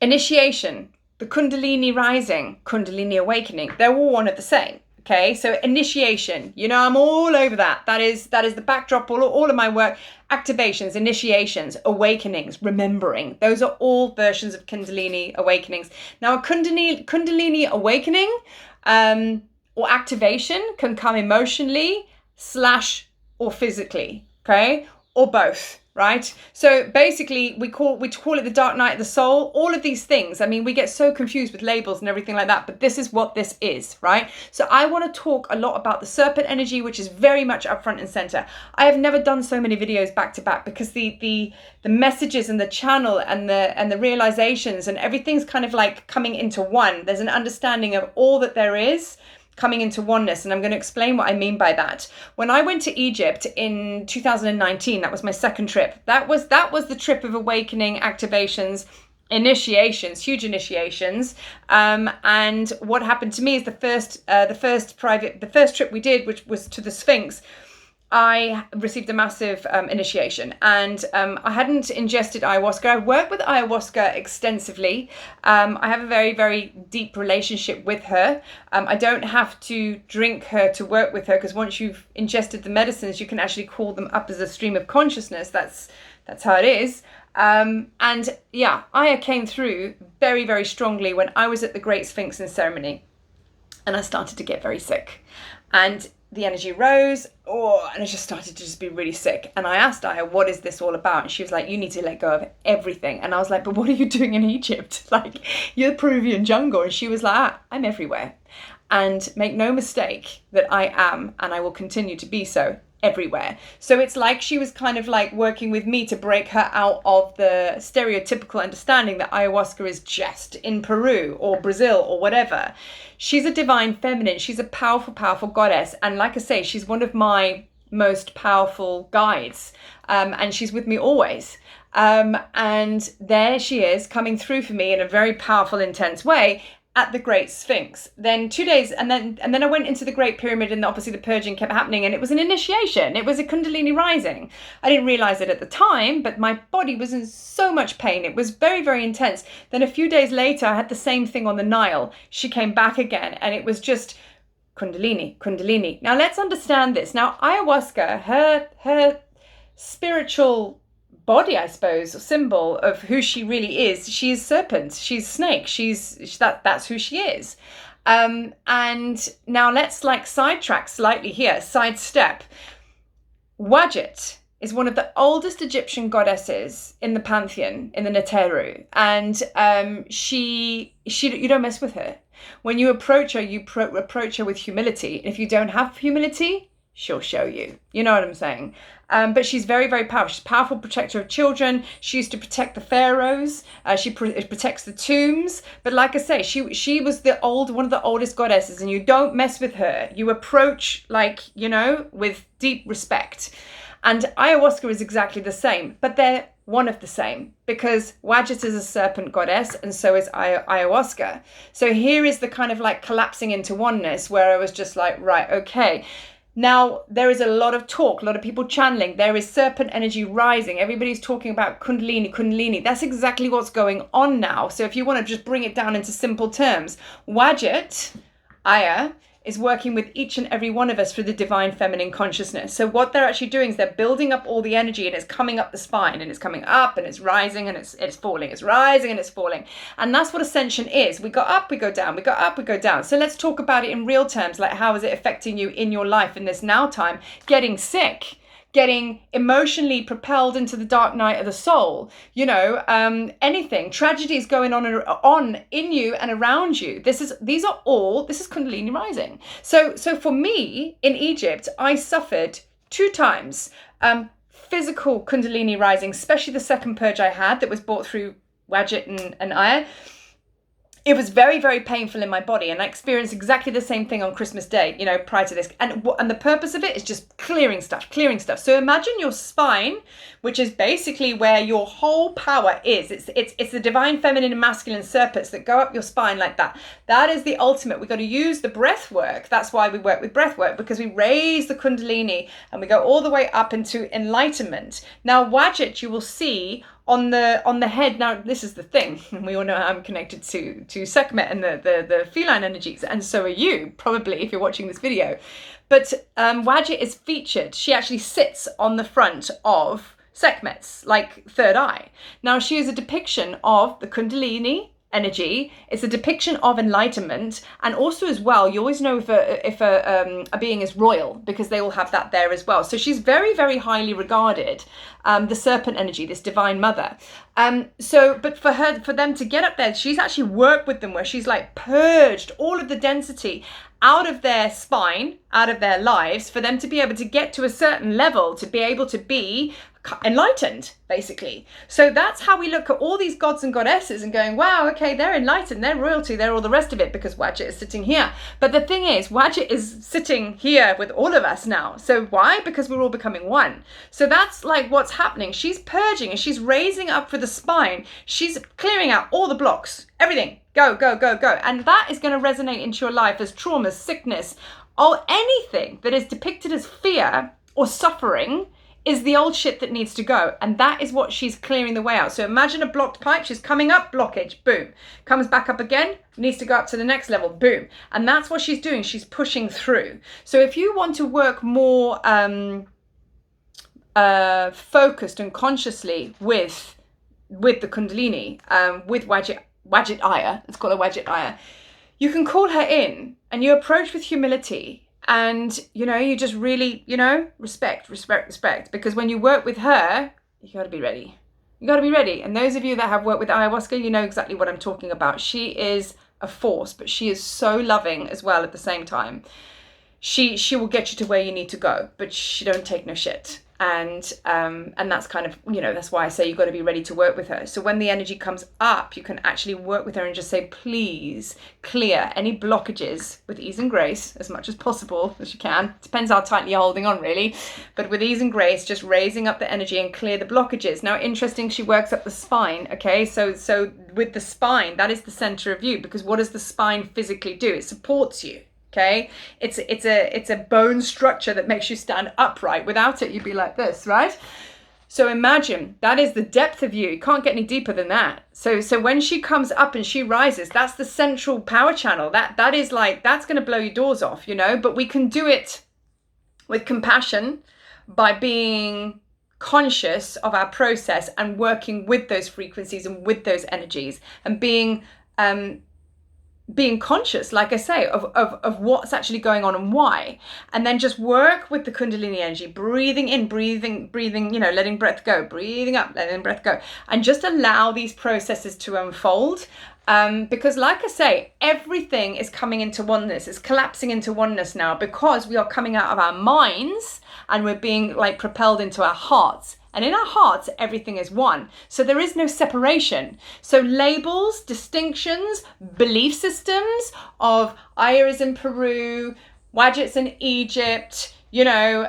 Initiation, the Kundalini rising, Kundalini awakening, they're all one and the same. Okay, so initiation, I'm all over that. That is the backdrop, all of my work. Activations, initiations, awakenings, remembering. Those are all versions of Kundalini awakenings. Now, a Kundalini awakening or activation can come emotionally / or physically, okay, or both. Right? So basically we call it the dark night of the soul, all of these things. I mean, we get so confused with labels and everything like that, but this is what this is, right? So I want to talk a lot about the serpent energy, which is very much up front and center. I have never done so many videos back to back because the messages and the channel and the realizations and everything's kind of like coming into one. There's an understanding of all that there is coming into oneness, and I'm going to explain what I mean by that. When I went to Egypt in 2019, that was my second trip. That was the trip of awakening, activations, initiations, huge initiations. And what happened to me is the first trip we did, which was to the Sphinx, I received a massive initiation, and I hadn't ingested ayahuasca. I've worked with ayahuasca extensively. I have a very, very deep relationship with her. I don't have to drink her to work with her, because once you've ingested the medicines, you can actually call them up as a stream of consciousness. That's how it is. And yeah, Aya came through very, very strongly when I was at the Great Sphinx in ceremony, and I started to get very sick. And the energy rose, and I just started to just be really sick. And I asked Aya, what is this all about? And she was like, you need to let go of everything. And I was like, but what are you doing in Egypt? Like, you're the Peruvian jungle. And she was like, I'm everywhere. And make no mistake that I am, and I will continue to be so, everywhere. So it's like she was kind of like working with me to break her out of the stereotypical understanding that ayahuasca is just in Peru or Brazil or whatever. She's a divine feminine. She's a powerful, powerful goddess. And like I say, she's one of my most powerful guides. And she's with me always. And there she is coming through for me in a very powerful, intense way at the Great Sphinx. Then 2 days, and then I went into the Great Pyramid, and obviously the purging kept happening, and it was an initiation. It was a Kundalini rising. I didn't realize it at the time, but my body was in so much pain. It was very, very intense. Then a few days later, I had the same thing on the Nile. She came back again, and it was just Kundalini, Kundalini. Now let's understand this. Now ayahuasca, her spiritual body, I suppose, a symbol of who she really is. She is serpent, she's snake, that's who she is. And now let's like sidetrack slightly here, sidestep. Wadjet is one of the oldest Egyptian goddesses in the pantheon, in the Neteru, and she you don't mess with her. When you approach her, you approach her with humility. And if you don't have humility, she'll show you. You know what I'm saying? But she's very, very powerful. She's a powerful protector of children. She used to protect the pharaohs. She protects the tombs. But like I say, she was one of the oldest goddesses, and you don't mess with her. You approach with deep respect. And ayahuasca is exactly the same, but they're one of the same, because Wadjet is a serpent goddess, and so is ayahuasca. So here is the kind of like collapsing into oneness, where I was just like, right, okay. Now, there is a lot of talk, a lot of people channeling. There is serpent energy rising. Everybody's talking about Kundalini, Kundalini. That's exactly what's going on now. So if you want to just bring it down into simple terms, Wadjet, Aya, is working with each and every one of us for the divine feminine consciousness. So what they're actually doing is they're building up all the energy, and it's coming up the spine, and it's coming up, and it's rising, and it's falling. It's rising, and it's falling. And that's what ascension is. We go up, we go down, we go up, we go down. So let's talk about it in real terms. Like, how is it affecting you in your life in this now time? Getting sick, getting emotionally propelled into the dark night of the soul, anything, tragedies going on in you and around you. This is Kundalini rising. So for me in Egypt, I suffered 2 times physical Kundalini rising, especially the second purge I had that was brought through Wadjet and Aya. It was very, very painful in my body, and I experienced exactly the same thing on Christmas Day, prior to this. And the purpose of it is just clearing stuff. So imagine your spine, which is basically where your whole power is. It's the divine feminine and masculine serpents that go up your spine like that. That is the ultimate. We've got to use the breath work. That's why we work with breath work, because we raise the Kundalini and we go all the way up into enlightenment. Now, Wadjet, you will see on the head. Now, this is the thing, and we all know I'm connected to Sekhmet and the feline energies, and so are you, probably, if you're watching this video. But Wadjet is featured. She actually sits on the front of Sekhmet's, like, third eye. Now, she is a depiction of the Kundalini energy. It's a depiction of enlightenment, and also as well, you always know if a being is royal, because they all have that there as well. So she's very, very highly regarded, the serpent energy, this divine mother. But for them to get up there, she's actually worked with them where she's like purged all of the density out of their spine, out of their lives, for them to be able to get to a certain level, to be able to be enlightened, basically. So that's how we look at all these gods and goddesses and going, wow, okay, they're enlightened, they're royalty, they're all the rest of it, because Wadjet is sitting here. But the thing is, Wadjet is sitting here with all of us now. So why? Because we're all becoming one. So that's like what's happening. She's purging and she's raising up for the spine. She's clearing out all the blocks, everything. Go, go, go, go. And that is going to resonate into your life as trauma, sickness, or anything that is depicted as fear or suffering is the old shit that needs to go. And that is what she's clearing the way out. So imagine a blocked pipe. She's coming up, blockage, boom. Comes back up again, needs to go up to the next level, boom. And that's what she's doing. She's pushing through. So if you want to work more focused and consciously with the Kundalini, with Wadjet Aya, let's call her Wadjet Aya, you can call her in and you approach with humility. And, you know, you just really, you know, respect. Because when you work with her, you got to be ready. You got to be ready. And those of you that have worked with ayahuasca, you know exactly what I'm talking about. She is a force, but she is so loving as well at the same time. She will get you to where you need to go, but she don't take no shit. And that's kind of, you know, that's why I say you've got to be ready to work with her. So when the energy comes up, you can actually work with her and just say, please clear any blockages with ease and grace as much as possible as you can. Depends how tightly you're holding on, really. But with ease and grace, just raising up the energy and clear the blockages. Now, interesting, she works up the spine. Okay, so with the spine, that is the center of you, because what does the spine physically do? It supports you. Okay, it's a bone structure that makes you stand upright. Without it, you'd be like this, right? So imagine that is the depth of you. You can't get any deeper than that. So when she comes up and she rises, that's the central power channel. That is like, that's going to blow your doors off, you know. But we can do it with compassion by being conscious of our process and working with those frequencies and with those energies and being conscious, like I say, of what's actually going on and why. And then just work with the Kundalini energy, breathing in, breathing, you know, letting breath go, breathing up, letting breath go. And just allow these processes to unfold. Because like I say, everything is coming into oneness. It's collapsing into oneness now because we are coming out of our minds and we're being like propelled into our hearts. And in our hearts, everything is one. So there is no separation. So labels, distinctions, belief systems of Aya is in Peru, Wadjet's in Egypt, you know,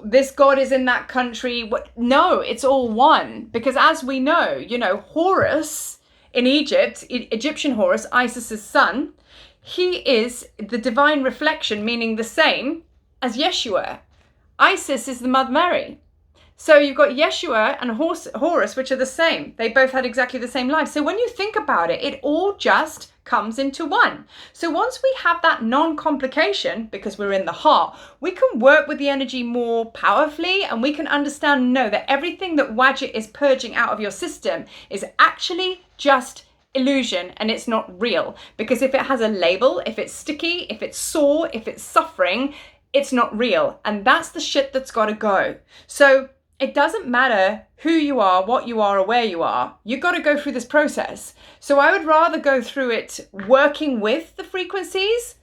this god is in that country. No, it's all one. Because as we know, you know, Horus in Egypt, Egyptian Horus, Isis's son, he is the divine reflection, meaning the same as Yeshua. Isis is the Mother Mary. So you've got Yeshua and Horus, which are the same. They both had exactly the same life. So when you think about it, it all just comes into one. So once we have that non-complication, because we're in the heart, we can work with the energy more powerfully, and we can understand and know that everything that Wadjet is purging out of your system is actually just illusion, and it's not real. Because if it has a label, if it's sticky, if it's sore, if it's suffering, it's not real. And that's the shit that's got to go. So it doesn't matter who you are, what you are, or where you are. You've got to go through this process. So I would rather go through it working with the frequencies,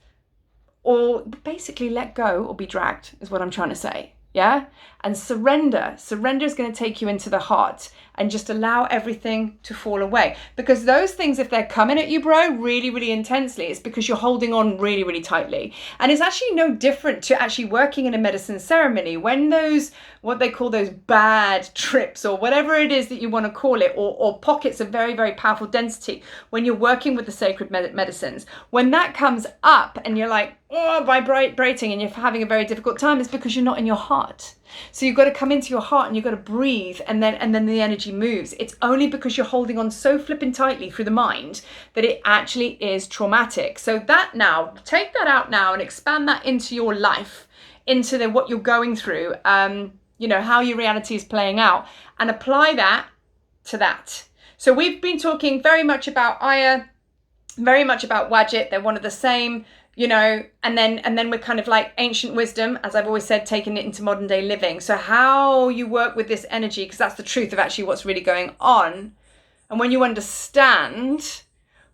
or basically let go or be dragged, is what I'm trying to say. Yeah? And surrender. Surrender is going to take you into the heart and just allow everything to fall away. Because those things, if they're coming at you, bro, really, really intensely, it's because you're holding on really, really tightly. And it's actually no different to actually working in a medicine ceremony. When those, what they call those bad trips, or whatever it is that you want to call it, or pockets of very, very powerful density, when you're working with the sacred medicines, when that comes up and you're like, oh, vibrating, and you're having a very difficult time, it's because you're not in your heart. So you've got to come into your heart and you've got to breathe, and then the energy moves. It's only because you're holding on so flipping tightly through the mind that it actually is traumatic. So that now, take that out now and expand that into your life, into what you're going through, you know, how your reality is playing out, and apply that to that. So we've been talking very much about Aya, very much about Wadjet. They're one of the same, you know, and then we're kind of like ancient wisdom, as I've always said, taking it into modern day living. So how you work with this energy, because that's the truth of actually what's really going on. And when you understand,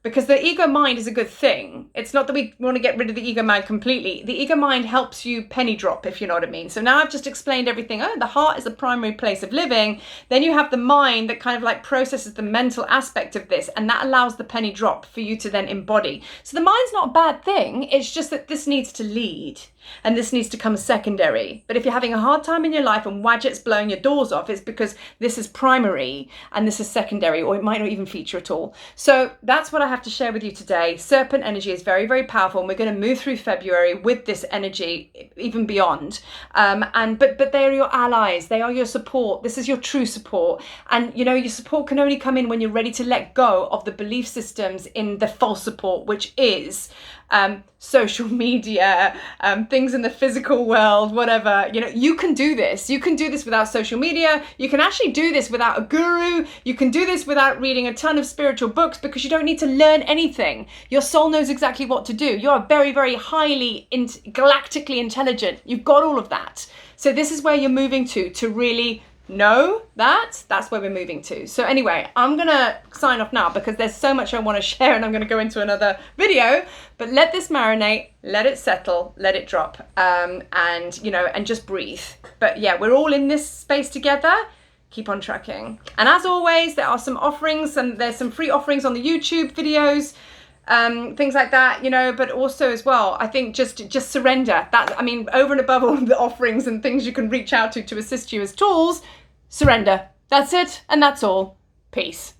because the ego mind is a good thing. It's not that we want to get rid of the ego mind completely. The ego mind helps you penny drop, if you know what I mean. So now I've just explained everything. Oh, the heart is the primary place of living. Then you have the mind that kind of like processes the mental aspect of this, and that allows the penny drop for you to then embody. So the mind's not a bad thing. It's just that this needs to lead. And this needs to come secondary. But if you're having a hard time in your life and Wadjet's blowing your doors off, it's because this is primary and this is secondary, or it might not even feature at all. So that's what I have to share with you today. Serpent energy is very, very powerful, and we're going to move through February with this energy, even beyond. But they are your allies. They are your support. This is your true support. And you know, your support can only come in when you're ready to let go of the belief systems in the false support, which is social media, things in the physical world, whatever. You know, you can do this. You can do this without social media. You can actually do this without a guru. You can do this without reading a ton of spiritual books, because you don't need to learn anything. Your soul knows exactly what to do. You are very, very highly galactically intelligent. You've got all of that. So this is where you're moving to really know that. That's where we're moving to. So anyway, I'm gonna sign off now because there's so much I want to share, and I'm gonna go into another video. But let this marinate, let it settle, let it drop, and you know, and just breathe. But yeah, we're all in this space together. Keep on tracking. And as always, there are some offerings, and there's some free offerings on the YouTube videos, things like that, you know. But also as well, I think just surrender. That, I mean, over and above all the offerings and things you can reach out to assist you as tools, surrender. That's it, and that's all. Peace.